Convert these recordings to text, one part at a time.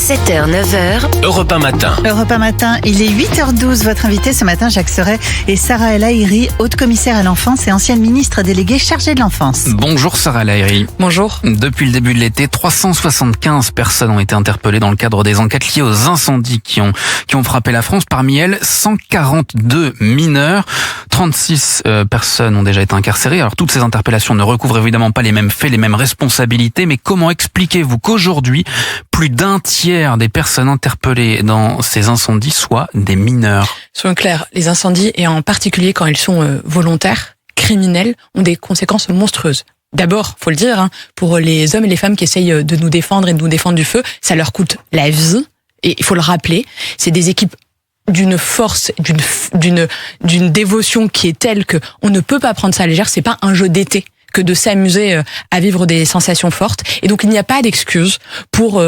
7h, 9h. Europe 1 matin. Europe 1 matin, il est 8h12. Votre invité ce matin, Jacques Serret et Sarah El Haïry, haute commissaire à l'enfance et ancienne ministre déléguée chargée de l'enfance. Bonjour Sarah El Haïry. Bonjour. Depuis le début de l'été, 375 personnes ont été interpellées dans le cadre des enquêtes liées aux incendies qui ont frappé la France. Parmi elles, 142 mineurs. 36 personnes ont déjà été incarcérées. Alors toutes ces interpellations ne recouvrent évidemment pas les mêmes faits, les mêmes responsabilités, mais comment expliquez-vous qu'aujourd'hui, plus d'un tiers des personnes interpellées dans ces incendies soient des mineurs? Soyons clairs, les incendies, et en particulier quand ils sont volontaires, criminels, ont des conséquences monstrueuses. D'abord, faut le dire, pour les hommes et les femmes qui essayent de nous défendre et de nous défendre du feu, ça leur coûte la vie. Et il faut le rappeler, c'est des équipes d'une force, d'une dévotion qui est telle que on ne peut pas prendre ça à la légère. C'est pas un jeu d'été que de s'amuser à vivre des sensations fortes. Et donc il n'y a pas d'excuse pour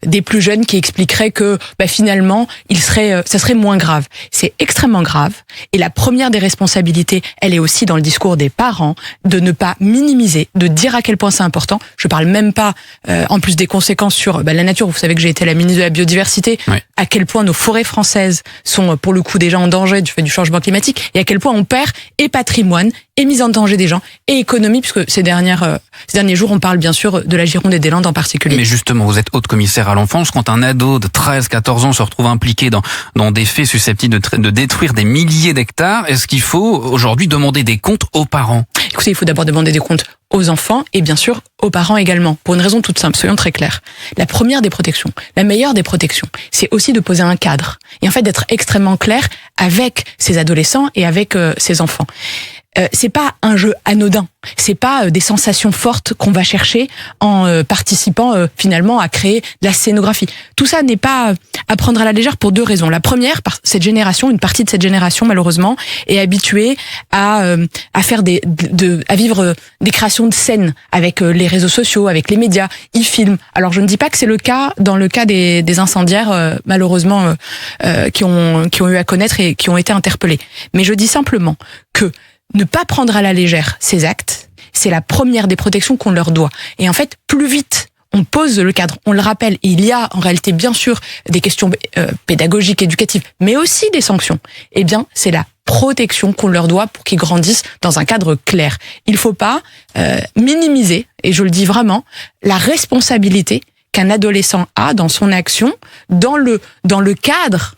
des plus jeunes qui expliqueraient que finalement ça serait moins grave. C'est extrêmement grave. Et la première des responsabilités, elle est aussi dans le discours des parents, de ne pas minimiser, de dire à quel point c'est important. Je parle même pas en plus des conséquences sur la nature. Vous savez que j'ai été la ministre de la biodiversité. Oui. À quel point nos forêts françaises sont pour le coup déjà en danger du fait du changement climatique, et à quel point on perd et patrimoine et mise en danger des gens et économie, puisque ces derniers jours, on parle bien sûr de la Gironde et des Landes en particulier. Mais justement, vous êtes haute commissaire à l'enfance. Quand un ado de 13-14 ans se retrouve impliqué dans des faits susceptibles de détruire des milliers d'hectares, est-ce qu'il faut aujourd'hui demander des comptes aux parents? Écoutez, il faut d'abord demander des comptes aux enfants et bien sûr aux parents également, pour une raison toute simple, soyons très clairs. La première des protections, la meilleure des protections, c'est aussi de poser un cadre et en fait d'être extrêmement clair avec ces adolescents et avec ces enfants. C'est pas un jeu anodin, c'est pas des sensations fortes qu'on va chercher en participant finalement à créer de la scénographie. Tout ça n'est pas à prendre à la légère pour deux raisons. La première, cette génération, une partie de cette génération malheureusement, est habituée à faire à vivre des créations de scènes avec les réseaux sociaux, avec les médias. Ils filment. Alors je ne dis pas que c'est le cas dans le cas des incendiaires malheureusement qui ont eu à connaître et qui ont été interpellés. Mais je dis simplement que ne pas prendre à la légère ces actes, c'est la première des protections qu'on leur doit. Et en fait, plus vite on pose le cadre, on le rappelle, il y a en réalité bien sûr des questions pédagogiques, éducatives, mais aussi des sanctions, eh bien c'est la protection qu'on leur doit pour qu'ils grandissent dans un cadre clair. Il ne faut pas minimiser, et je le dis vraiment, la responsabilité qu'un adolescent a dans son action, dans le cadre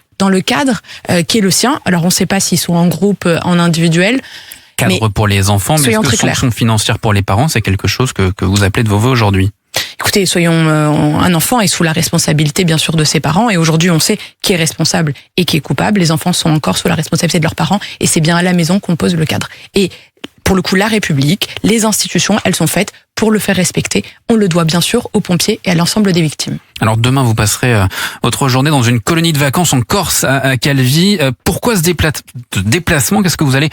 qui est le sien. Alors on ne sait pas s'ils sont en groupe, en individuel. Cadre pour les enfants, mais est-ce que sanctions financières pour les parents, c'est quelque chose que vous appelez de vos vœux aujourd'hui? Écoutez, un enfant est sous la responsabilité bien sûr de ses parents, et aujourd'hui on sait qui est responsable et qui est coupable. Les enfants sont encore sous la responsabilité de leurs parents, et c'est bien à la maison qu'on pose le cadre. Et pour le coup, la République, les institutions, elles sont faites pour le faire respecter. On le doit bien sûr aux pompiers et à l'ensemble des victimes. Alors demain, vous passerez votre journée dans une colonie de vacances en Corse, à Calvi. Pourquoi ce déplacement? Qu'est-ce que vous allez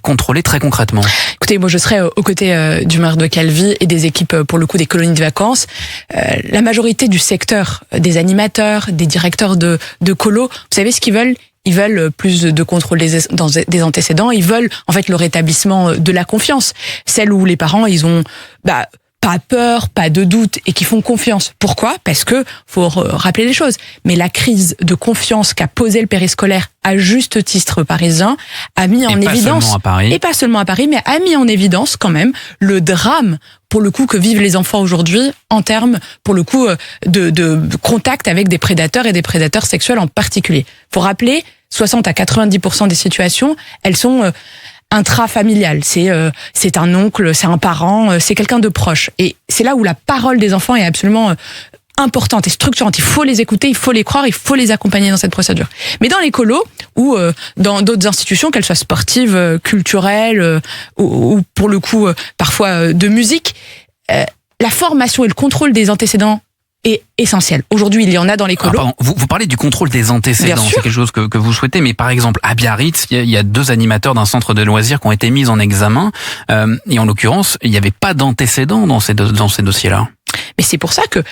contrôler très concrètement? Écoutez, moi je serai aux côtés du maire de Calvi et des équipes pour le coup des colonies de vacances. La majorité du secteur, des animateurs, des directeurs de colo, vous savez ce qu'ils veulent? Ils veulent plus de contrôle des antécédents. Ils veulent en fait le rétablissement de la confiance, celle où les parents ils ont pas peur, pas de doute et qui font confiance. Pourquoi? Parce que faut rappeler les choses. Mais la crise de confiance qu'a posé le périscolaire à juste titre parisien a mis en évidence, et pas seulement à Paris, mais a mis en évidence quand même le drame pour le coup que vivent les enfants aujourd'hui en termes pour le coup de contact avec des prédateurs et des prédateurs sexuels en particulier. Faut rappeler 60 à 90% des situations, elles sont intrafamiliales. C'est un oncle, c'est un parent, c'est quelqu'un de proche. Et c'est là où la parole des enfants est absolument importante et structurante. Il faut les écouter, il faut les croire, il faut les accompagner dans cette procédure. Mais dans les colos ou dans d'autres institutions, qu'elles soient sportives, culturelles ou pour le coup parfois de musique, la formation et le contrôle des antécédents est essentiel. Aujourd'hui, il y en a dans les colos. Vous parlez du contrôle des antécédents, c'est quelque chose que vous souhaitez, mais par exemple, à Biarritz, il y a 2 animateurs d'un centre de loisirs qui ont été mis en examen, et en l'occurrence, il n'y avait pas d'antécédents dans ces dossiers-là. Mais c'est pour ça que,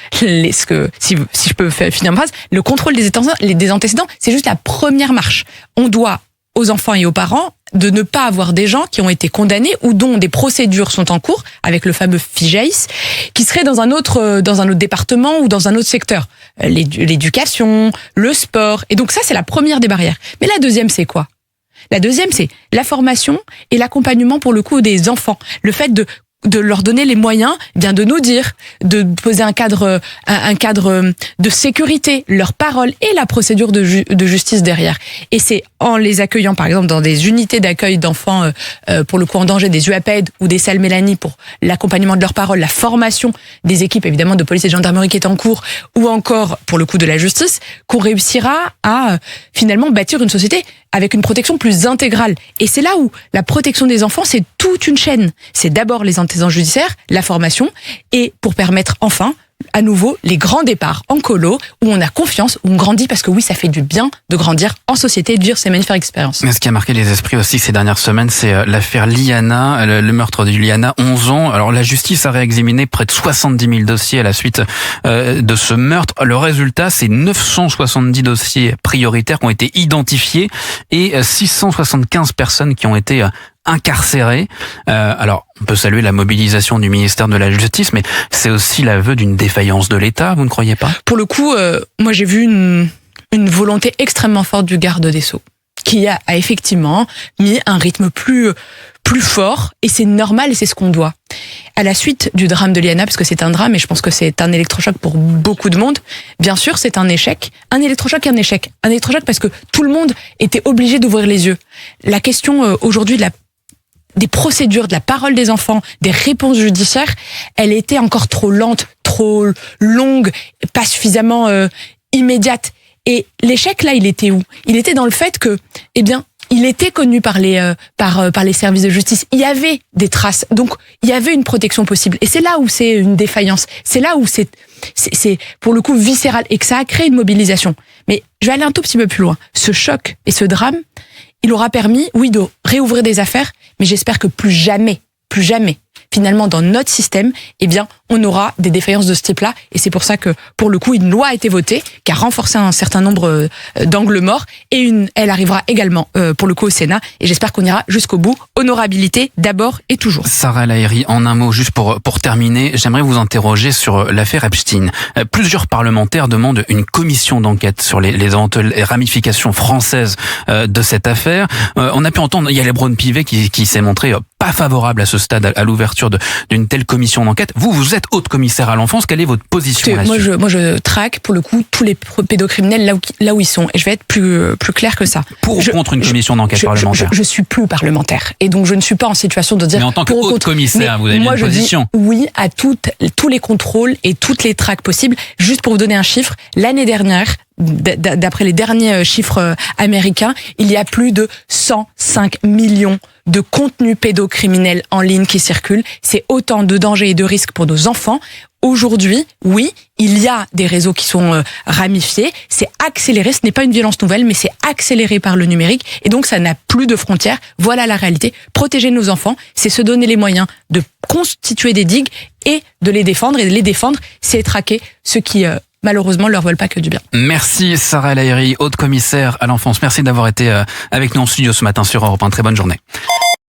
si je peux finir ma phrase, le contrôle des antécédents, c'est juste la première marche. On doit aux enfants et aux parents de ne pas avoir des gens qui ont été condamnés ou dont des procédures sont en cours avec le fameux FIJAIS, qui seraient dans un autre département ou dans un autre secteur. L'éducation, le sport. Et donc ça, c'est la première des barrières. Mais la deuxième, c'est quoi? La deuxième, c'est la formation et l'accompagnement pour le coup des enfants. Le fait de leur donner les moyens, bien de nous dire, de poser un cadre de sécurité, leur parole et la procédure de justice derrière. Et c'est en les accueillant, par exemple, dans des unités d'accueil d'enfants, pour le coup en danger, des UAPED ou des salles Mélanie pour l'accompagnement de leur parole, la formation des équipes, évidemment, de police et de gendarmerie qui est en cours, ou encore, pour le coup, de la justice, qu'on réussira à, finalement, bâtir une société avec une protection plus intégrale. Et c'est là où la protection des enfants, c'est toute une chaîne. C'est d'abord les antécédents judiciaires, la formation, et pour permettre enfin, à nouveau, les grands départs en colo, où on a confiance, où on grandit, parce que oui, ça fait du bien de grandir en société et de vivre ces magnifiques expériences. Mais ce qui a marqué les esprits aussi ces dernières semaines, c'est l'affaire Liana, le meurtre de Liana, 11 ans. Alors la justice a réexaminé près de 70 000 dossiers à la suite de ce meurtre. Le résultat, c'est 970 dossiers prioritaires qui ont été identifiés et 675 personnes qui ont été incarcérés. Alors, on peut saluer la mobilisation du ministère de la Justice, mais c'est aussi l'aveu d'une défaillance de l'État, vous ne croyez pas? Pour le coup, moi j'ai vu une volonté extrêmement forte du garde des Sceaux, qui a effectivement mis un rythme plus fort, et c'est normal, et c'est ce qu'on doit. À la suite du drame de Liana, parce que c'est un drame, et je pense que c'est un électrochoc pour beaucoup de monde, bien sûr, c'est un échec. Un électrochoc et un échec. Un électrochoc parce que tout le monde était obligé d'ouvrir les yeux. La question aujourd'hui des procédures, de la parole des enfants, des réponses judiciaires, elle était encore trop lente, trop longue, pas suffisamment immédiate. Et l'échec, là, il était où? Il était dans le fait que, il était connu par les services de justice. Il y avait des traces, donc il y avait une protection possible. Et c'est là où c'est une défaillance. C'est là où c'est pour le coup viscéral et que ça a créé une mobilisation. Mais je vais aller un tout petit peu plus loin. Ce choc et ce drame, il aura permis, oui, de réouvrir des affaires, mais j'espère que plus jamais, finalement, dans notre système, on aura des défaillances de ce type-là. Et c'est pour ça que, pour le coup, une loi a été votée, qui a renforcé un certain nombre d'angles morts, et elle arrivera également, pour le coup, au Sénat. Et j'espère qu'on ira jusqu'au bout. Honorabilité, d'abord et toujours. Sarah El Haïry, en un mot, juste pour terminer, j'aimerais vous interroger sur l'affaire Epstein. Plusieurs parlementaires demandent une commission d'enquête sur les ramifications françaises de cette affaire. On a pu entendre, il y a Lebron Pivet qui s'est montré pas favorable à ce stade à l'ouverture d'une telle commission d'enquête. Vous êtes haute commissaire à l'enfance, quelle est votre position là-dessus? Moi je traque pour le coup tous les pédocriminels là où ils sont, et je vais être plus clair que ça. Pour ou contre une commission d'enquête parlementaire? Je suis plus parlementaire, et donc je ne suis pas en situation de dire. Mais en tant que haute commissaire, vous avez une position. Dis oui à tous les contrôles et toutes les traques possibles. Juste pour vous donner un chiffre, l'année dernière, d'après les derniers chiffres américains, il y a plus de 105 millions de contenus pédocriminels en ligne qui circulent. C'est autant de dangers et de risques pour nos enfants. Aujourd'hui, oui, il y a des réseaux qui sont ramifiés, c'est accéléré, ce n'est pas une violence nouvelle, mais c'est accéléré par le numérique, et donc ça n'a plus de frontières. Voilà la réalité. Protéger nos enfants, c'est se donner les moyens de constituer des digues et de les défendre, et de les défendre, c'est traquer ceux qui malheureusement, leur veulent pas que du bien. Merci Sarah El Haïry, haute commissaire à l'enfance. Merci d'avoir été avec nous en studio ce matin sur Europe 1. Très bonne journée.